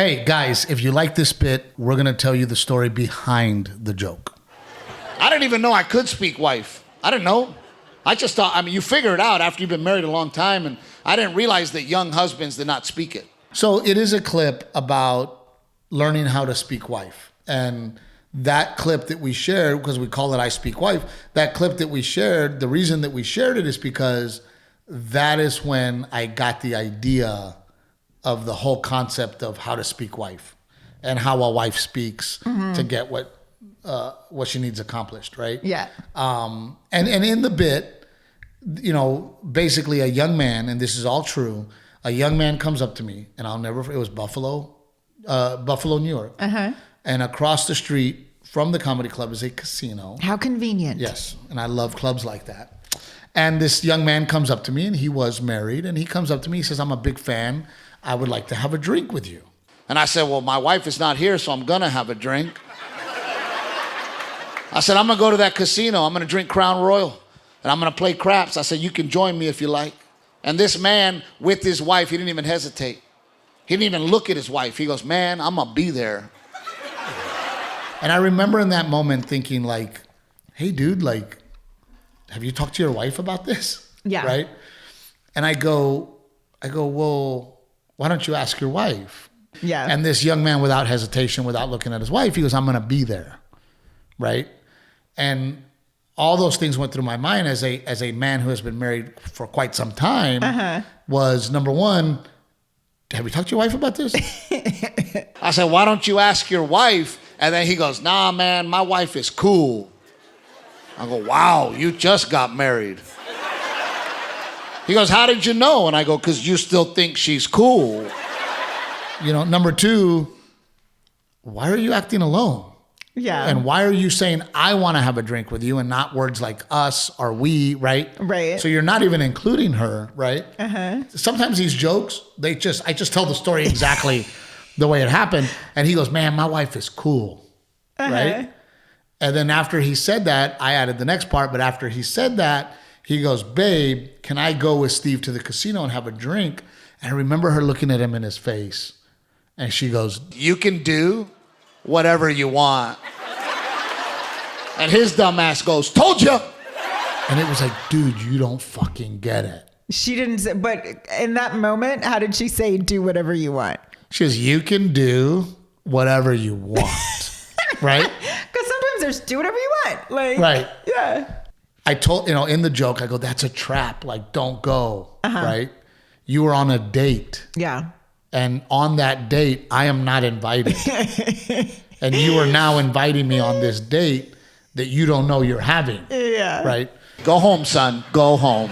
Hey, guys, if you like this bit, we're going to tell you the story behind the joke. I didn't even know I could speak wife. I didn't know. I just thought, you figure it out after you've been married a long time, and I didn't realize that young husbands did not speak it. So it is a clip about learning how to speak wife. And that clip that we shared, because we call it I Speak Wife, that clip that we shared, the reason that we shared it is because that is when I got the idea of the whole concept of how to speak wife and how a wife speaks to get what she needs accomplished, right? Yeah. And in the bit, basically a young man, and this is all true, a young man comes up to me, and it was Buffalo, New York. Uh-huh. And across the street from the comedy club is a casino. How convenient. Yes, and I love clubs like that. And this young man comes up to me, and he was married, and he comes up to me, he says, I'm a big fan. I would like to have a drink with you. And I said, well, my wife is not here, so I'm gonna have a drink. I said, I'm gonna go to that casino. I'm gonna drink Crown Royal, and I'm gonna play craps. I said, you can join me if you like. And this man with his wife, he didn't even hesitate. He didn't even look at his wife. He goes, man, I'm gonna be there. And I remember in that moment thinking like, hey dude, like, have you talked to your wife about this? Yeah. Right? And I go, well, why don't you ask your wife? Yeah. And this young man, without hesitation, without looking at his wife, he goes, I'm gonna be there. Right? And all those things went through my mind as a man who has been married for quite some time was, number one, have you talked to your wife about this? I said, why don't you ask your wife? And then he goes, nah, man, my wife is cool. I go, wow, you just got married. He goes, how did you know? And I go, because you still think she's cool. Number two, why are you acting alone? Yeah. And why are you saying, I want to have a drink with you, and not words like us or we, right? Right. So you're not even including her, right? Uh-huh. Sometimes these jokes, I just tell the story exactly the way it happened. And he goes, man, my wife is cool, right? And then after he said that, I added the next part, but after he said that, he goes, babe, can I go with Steve to the casino and have a drink? And I remember her looking at him in his face. And she goes, you can do whatever you want. And his dumb ass goes, told you. And it was like, dude, you don't fucking get it. She didn't say, but in that moment, how did she say, do whatever you want? She goes, you can do whatever you want. Right? Because sometimes there's do whatever you want. Like, right. Yeah. I told, in the joke, I go, that's a trap. Like, don't go. Right? You were on a date. Yeah. And on that date, I am not invited. And you are now inviting me on this date that you don't know you're having. Yeah. Right? Go home, son. Go home.